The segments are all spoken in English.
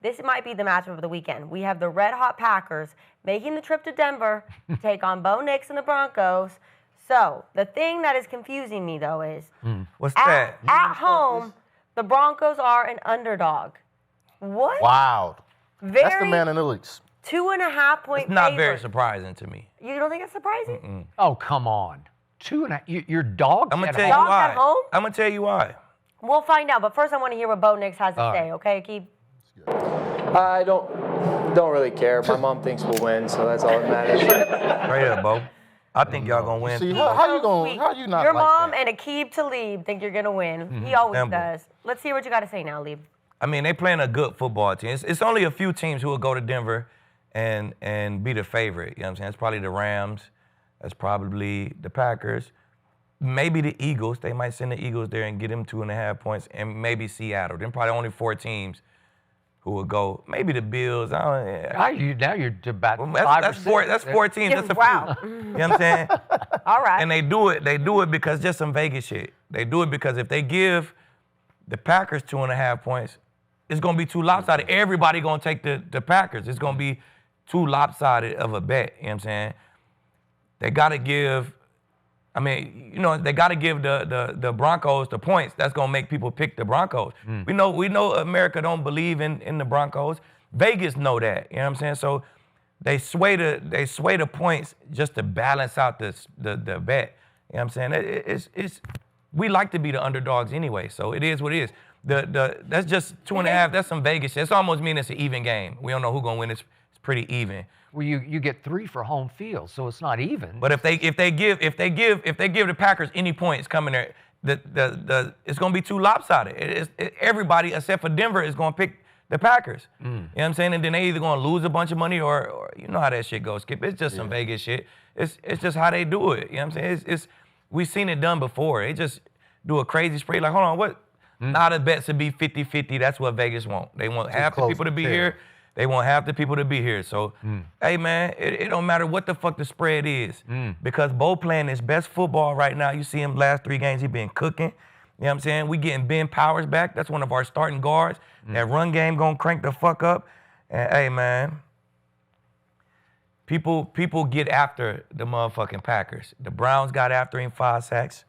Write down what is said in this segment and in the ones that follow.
This might be the matchup of the weekend. We have the red-hot Packers making the trip to Denver to take on Bo Nix and the Broncos. So the thing that is confusing me, though, is What's that? At home, the Broncos are an underdog. What? Wow. That's the Very man in the leaks. 2.5 point It's not favorite. very surprising to me. You don't think it's surprising? Oh, come on. 2.5. Your dog's I'm gonna at tell you home? Dogs why. at home? I'm gonna tell you why. We'll find out. But first, I want to hear what Bo Nix has to All say. right. Okay, Aqib? I don't really care. My mom thinks we'll win, so that's all that matters. Right here, Bo. I think y'all gonna win. See, too. how you going? Sweet. How you not Your like mom that? and Aqib Talib think you're gonna win. He always Denver. does. Let's hear what you got to say now, Lieb. I mean, they playing a good football team. It's only a few teams who will go to Denver and be the favorite. You know what I'm saying? It's probably the Rams. That's probably the Packers. Maybe the Eagles. They might send the Eagles there and get them 2.5 points, and maybe Seattle. Then probably only 4 teams who would go. Maybe the Bills. Now you're about Well, 5 that's or 6. four. That's 4 teams. That's a Wow. few. You know what I'm saying? All right. And they do it because just some Vegas shit. They do it because if they give the Packers 2.5 points, it's gonna be too lopsided. Everybody gonna take the Packers. It's gonna be too lopsided of a bet. You know what I'm saying? They gotta give. I mean, they gotta give the Broncos the points. That's gonna make people pick the Broncos. We know America don't believe in the Broncos. Vegas know that. You know what I'm saying? So they sway the points just to balance out the bet. You know what I'm saying? It's we like to be the underdogs anyway, so it is what it is. That's just 2.5. That's some Vegas shit. It's almost mean it's an even game. We don't know who's gonna win. It's pretty even. Well, you get 3 for home field, so it's not even. But if they give the Packers any points coming there, it's gonna be too lopsided. Everybody except for Denver is gonna pick the Packers. You know what I'm saying? And then they either gonna lose a bunch of money or you know how that shit goes, Skip. It's just some Vegas shit. It's just how they do it. You know what I'm saying? We've seen it done before. They just do a crazy spray. Like, hold on, what? Now the bets would be 50-50. That's what Vegas want. They want half the people to be here. They want half the people to be here. So, hey, man, it don't matter what the fuck the spread is. Because Bo playing his best football right now. You see him last 3 games, he been cooking. You know what I'm saying? We getting Ben Powers back. That's one of our starting guards. That run game gonna crank the fuck up. And, hey, man, people get after the motherfucking Packers. The Browns got after him 5 sacks.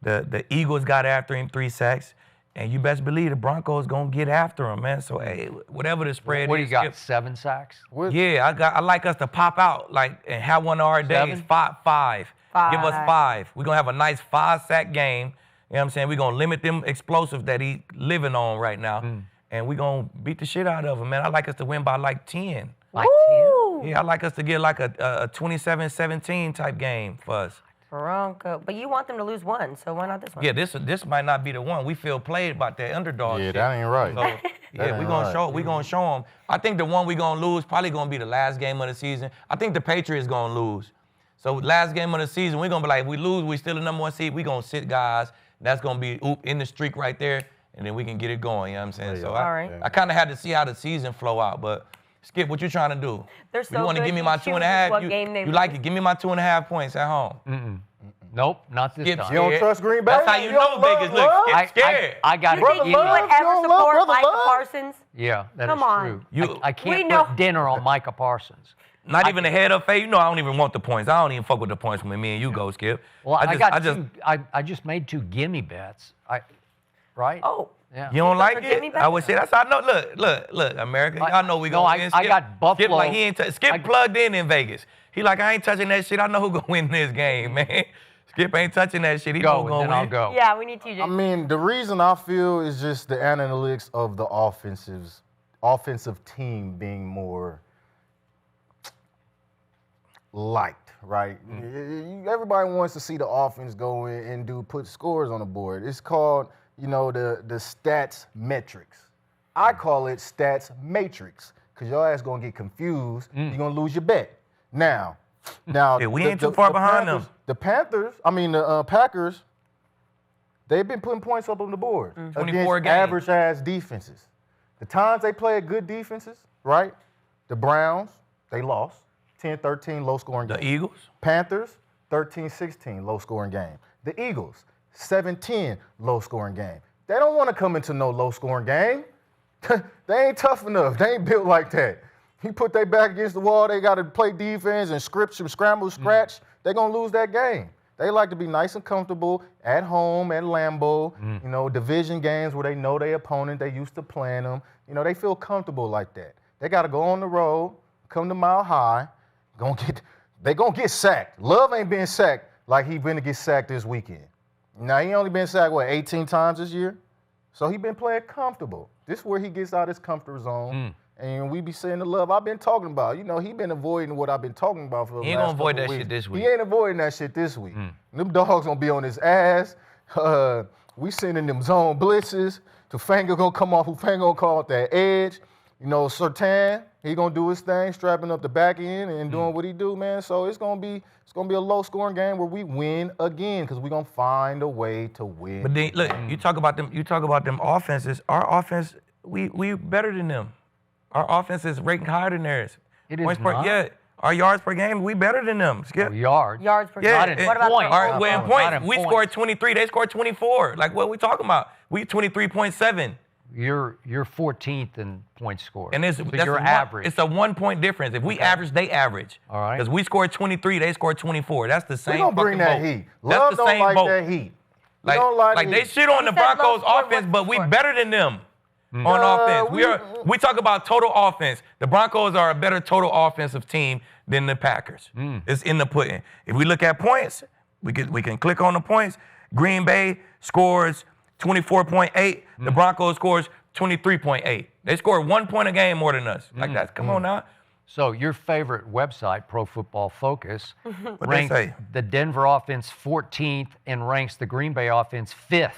The Eagles got after him 3 sacks. And you best believe the Broncos gonna get after him, man. So hey, whatever the spread is. What do you got? 7 sacks? Yeah, I like us to pop out and have one of our days. 7? Five. Give us 5. We're gonna have a nice 5-sack game. You know what I'm saying? We're gonna limit them explosives that he living on right now. And we're gonna beat the shit out of him, man. I like us to win by like 10. Like 10? Yeah, I like us to get like a 27-17 type game for us. Bronco. But you want them to lose 1, so why not this one? Yeah, this might not be the one. We feel played about that underdog Yeah, shit. that ain't right. So, yeah, ain't we're gonna right. we gonna show them. I think the one we gonna lose probably gonna be the last game of the season. I think the Patriots gonna lose. So last game of the season, we're gonna be like, we lose, we still the number 1 seed. We gonna sit guys. That's gonna be in the streak right there, and then we can get it going. You know what I'm saying? Yeah. So All right. I kind of had to see how the season flow out, but. Skip, what you trying to do? They're so you want to good, give me you my choose 2.5? what game they You like lose. it? Give me my 2.5 points at home. Nope, not this Skip time. You don't scared. trust Green Bay? That's how you You know don't Vegas love look love? scared. I got You think to you would Love, ever don't love support Brother Micah Love? Parsons? Yeah, that is Come on. true. You- I can't We know- put dinner on Micah Parsons. Not even the head up fade. You know I don't even want the points. I don't even fuck with the points when me and you go, Skip. Well, I just made 2 gimme bets. Right? Oh. Yeah. You don't like for Jimmy it? Butler? I would say that's how I know. Look, America. Y'all know we No, gonna win. I Skip, got Buffalo. Skip like he ain't Skip plugged in Vegas. He like I ain't touching that shit. I know who gonna win this game, man. Skip ain't touching that shit. He know Go, who and gonna then win. I'll go. Yeah, we need TJ. I mean, the reason I feel is just the analytics of the offensive team being more liked, right? Everybody wants to see the offense go in and put scores on the board. It's called, the stats metrics. I call it stats matrix because your ass gonna get confused. You're gonna lose your bet. Now, Yeah, we ain't too far behind them. The Packers, they've been putting points up on the board 24 against games. average-ass defenses. The times they played good defenses, right? The Browns, they lost 10-13, low-scoring game. The Eagles. Panthers, 13-16, low-scoring game. The Eagles, 7-10, low-scoring game. They don't want to come into no low-scoring game. They ain't tough enough. They ain't built like that. He put their back against the wall. They got to play defense and scramble, scratch. They're going to lose that game. They like to be nice and comfortable at home, at Lambeau, division games where they know their opponent. They used to playing them. They feel comfortable like that. They got to go on the road, come to Mile High. They going to get sacked. Love ain't been sacked like he been to get sacked this weekend. Now, he only been sacked, 18 times this year? So he been playing comfortable. This is where he gets out his comfort zone. And we be saying the love I've been talking about. He been avoiding what I've been talking about for the last couple weeks. He ain't gonna avoid that shit this week. He ain't avoiding that shit this week. Them dogs gonna be on his ass. We sending them zone blitzes. Tufanga gonna come off. Tufanga gonna call it that edge. Sertan, he gonna do his thing, strapping up the back end and doing what he do, man. So it's gonna be a low-scoring game where we win again because we're gonna find a way to win. But then, look, you talk about them offenses. Our offense, we better than them. Our offense is ranking higher than theirs. It is not. Our yards per game, we better than them. Skip. Yards. Yards per Yeah, game. What about points. points? In points, we scored 23. They scored 24. Like, what are we talking about? We 23.7. You're 14th in points scored. And so you're average. It's a 1 point difference. If we average, they average. All right. Because we scored 23, they scored 24. That's the same. We gonna bring fucking that boat. heat. That's Love the don't same like boat. that heat. We Like, don't like like the they heat. shit on the He said Broncos low score, offense, what's but the we score? better than them on offense. We talk about total offense. The Broncos are a better total offensive team than the Packers. It's in the pudding. If we look at points, we can click on the points. Green Bay scores 24.8. The Broncos scores 23.8. They scored 1 point a game more than us. Like that. Come on now. So your favorite website, Pro Football Focus, What they ranks say? the Denver offense 14th and ranks the Green Bay offense 5th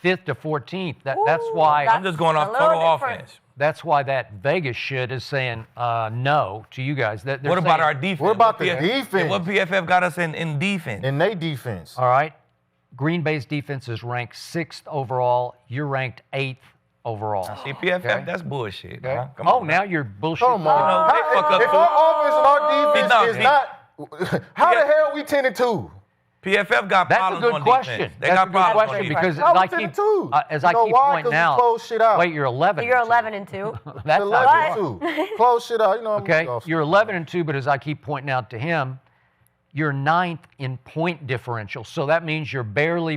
to 14th. That's why I'm just going a off little total different. offense. that's why that Vegas shit is saying no to you guys. They're What about saying, our defense? What about the PF defense? What PFF got us in defense? And they defense. All right, Green Bay's defense is ranked 6th overall. You're ranked 8th overall. See, PFF, Okay. that's bullshit. Okay. Huh? Come Oh, on. now you're bullshit. Come on. They fuck up If too. our offense and our defense No, is he- not, how the hell we 10-2? PFF got That's a problems good on question. defense. They That's got a good problems on question defense. because How as I we keep 10-2? as I You know keep why? pointing 'Cause we out. close shit out. Wait, you're 11. You're 11-2. That's not But- good. 11-2. Close shit out. Okay, you're 11-2, but as I keep pointing out to him, you're 9th in point differential. So that means you're barely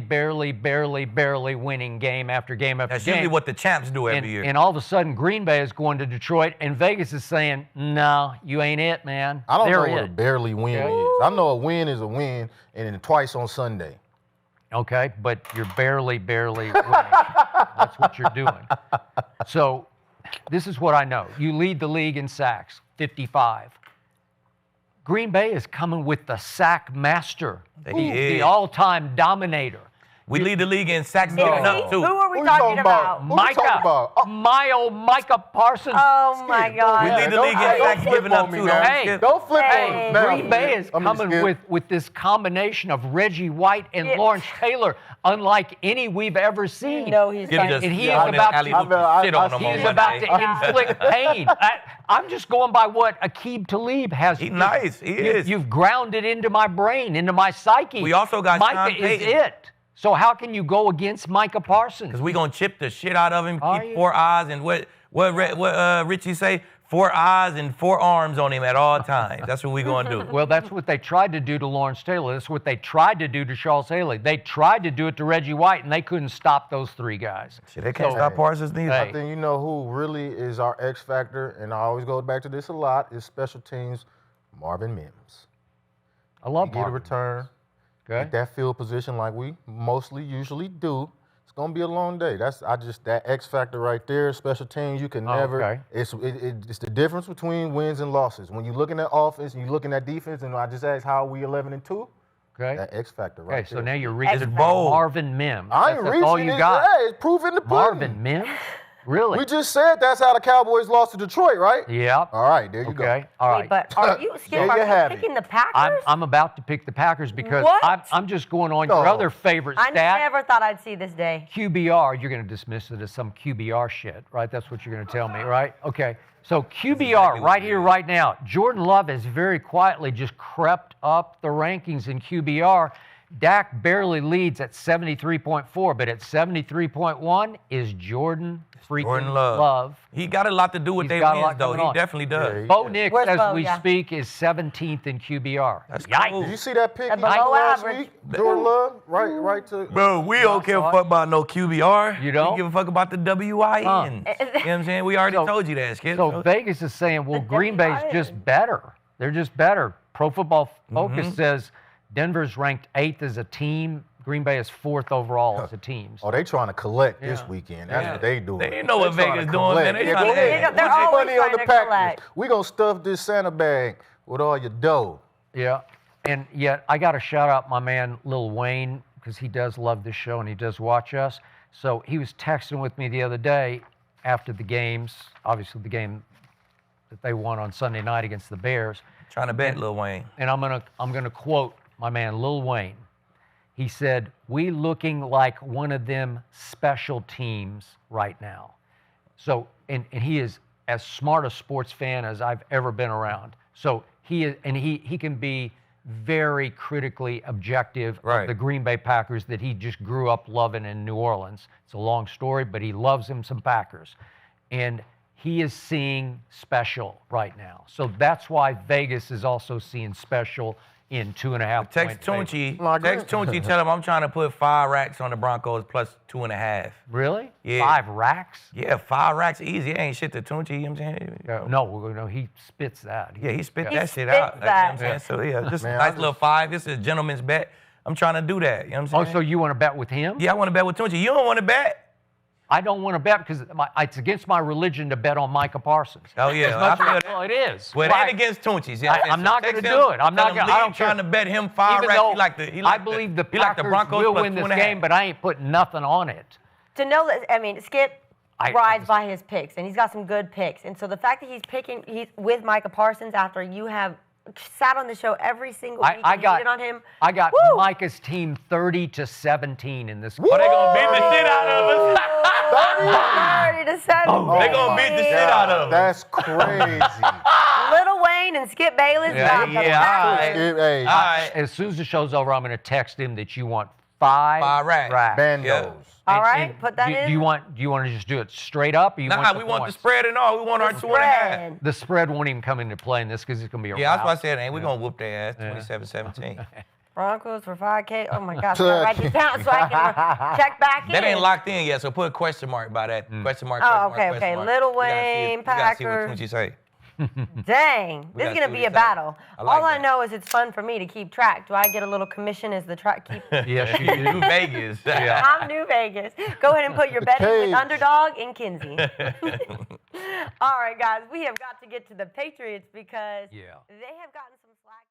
winning game after game after That's game. usually what the champs do every and, year. and all of a sudden, Green Bay is going to Detroit, and Vegas is saying, "No, you ain't it, man." I don't They're know what a it. barely win Okay. is. I know a win is a win, and then twice on Sunday. Okay, but you're barely winning. That's what you're doing. So this is what I know. You lead the league in sacks, 55. Green Bay is coming with the sack master, He is. the all-time dominator. We lead the league in sacks Is given he? up, too. Who are we Who you talking talking about? about? Who you talking about? My old Micah Parsons. Oh my God. We lead the Don't- league in don't sacks flip given on up, me too. now. Don't Hey, skip. Don't flip Hey. on us now. Green Bay is I'm just coming kidding. with this combination of Reggie White and Yeah. Lawrence Taylor, unlike any we've ever seen. No, he's Skip not. just And he on is that about to- alley-oop I- shit on him I- on He's Monday. about to inflict pain. I'm just going by what Aqib Talib has. He's nice. He is. You've grounded into my brain, into my psyche. We also got Micah Sean is Payton. it. So how can you go against Micah Parsons? Because we're going to chip the shit out of him, Are keep you? 4 eyes, and what Richie say? 4 eyes and 4 arms on him at all times. That's what we're going to do. Well, that's what they tried to do to Lawrence Taylor. That's what they tried to do to Charles Haley. They tried to do it to Reggie White, and they couldn't stop those 3 guys. Shit, they can't So- stop Parsons neither. Hey. I think you know who really is our X factor, and I always go back to this a lot, is special teams, Marvin Mims. I love He get a Marvin. return, Okay. get that field position like we usually do. It's gonna be a long day. That X factor right there. Special teams, you can Oh, never. okay. It's the difference between wins and losses. When you're looking at offense and you're looking at defense, and I just asked how are we 11-2. Okay. That X factor right Okay, so there. now you're reaching It's bold. Marvin Mims. I ain't That's reaching all you it. got. Hey, it's proof in the pudding. Marvin Mims? Really? We just said that's how the Cowboys lost to Detroit, right? Yep. All right, there you go. Okay. All Wait, right. but are you, Skip, There you are have you it. picking the Packers? I'm about to pick the Packers because What? I'm just going on No. your other favorite I stat. never thought I'd see this day. QBR, you're going to dismiss it as some QBR shit, right? That's what you're going to tell me, right? Okay. So QBR, right here, right now. Jordan Love has very quietly just crept up the rankings in QBR. Dak barely leads at 73.4, but at 73.1 is Jordan freaking Love. He got a lot to do with their wins, though. He definitely does. Bo Nix, Where's as Bo? we Yeah. speak, is 17th in QBR. That's Yikes. cool. Did you see that pick he Below made last average. week? Jordan Love, right to. Bro, we don't give a fuck about no QBR. You don't? We give a fuck about the WIN. You know what I'm saying? We already told you that, Skip. So Vegas is saying, well, Green Bay's WIN. just better. They're just better. Pro Football Focus says Denver's ranked 8th as a team. Green Bay is 4th overall as a team. Oh, they trying to collect this weekend. That's what they doing. They know what trying Vegas to doing, man. collect. They Yeah, trying go to ahead. add. They're Put your always money on the trying to Packers. collect. We gonna stuff this Santa bag with all your dough. Yeah. And yet, I got to shout out my man, Lil Wayne, because he does love this show and he does watch us. So he was texting with me the other day after the games, obviously the game that they won on Sunday night against the Bears. Trying to bet Lil Wayne. And I'm gonna quote my man, Lil Wayne. He said, "We looking like one of them special teams right now." So, and he is as smart a sports fan as I've ever been around. So he can be very critically objective of the Green Bay Packers that he just grew up loving in New Orleans. It's a long story, but he loves him some Packers. And he is seeing special right now. So that's why Vegas is also seeing special in 2.5 Text point Tunchi. Like Text that. Tunchi. Tell him I'm trying to put 5 racks on the Broncos plus 2.5. Really? Yeah. 5 racks? Yeah, 5 racks easy. It ain't shit to Tunchi. You know what I'm saying? No, he spits that. Yeah, he spit He that shit spits out. Like, you know what I'm that. saying? So yeah, just Man, a nice little 5. This is a gentleman's bet. I'm trying to do that. You know what I'm Oh, saying? so you want to bet with him? Yeah, I want to bet with Tunchi. You don't want to bet? I don't want to bet because it's against my religion to bet on Micah Parsons. Oh yeah, As I much feel as- that. well, it is. Well, it Right. ain't against Tunchi's. Yeah, I'm not gonna do it. I'm not gonna- I don't care. trying to bet him 5 Even racks. though He like I believe the he like the Packers Broncos will plus win this 2.5. game, but I ain't putting nothing on it. To know that, I mean, Skip I rides just- by his picks, and he's got some good picks. And so the fact that he's with Micah Parsons after you have sat on the show every single week and hated on him. I got Woo! Micah's team 30-17 in this. Oh, they gonna beat the shit out of us. 30-17. They gonna beat the shit out of us. That's crazy. Lil Wayne and Skip Bayless. Yeah, got the yeah, all right. Packers. Hey, All right. As soon as the show's over, I'm going to text him that you want 5 5 racks. bandos. Yeah. All right, put that do, in. Do you want to just do it straight up? Or you Nah, want we the want the points? spread and all. We want our 2.5. Spread. The spread won't even come into play in this because it's going to be a Yeah, that's rout. what I said. Ain't we gonna whoop their ass 27-17? Broncos for 5K. Oh my gosh, I gotta write this down so I can check back in. That ain't locked in yet, so put a question mark by that. Question mark. Oh, question okay, mark, okay. question mark. Lil We gotta see Wayne, we gotta see what Packers. Tunchi say. Dang, this is gotta gonna see be what a he battle. I like All I that. know is it's fun for me to keep track. Do I get a little commission as the track keep? Yes, you do. New Vegas. I'm New Vegas. Go ahead and put your betting with Page. Underdog in Kinsey. All right, guys, we have got to get to the Patriots because Yeah. they have gotten some slack.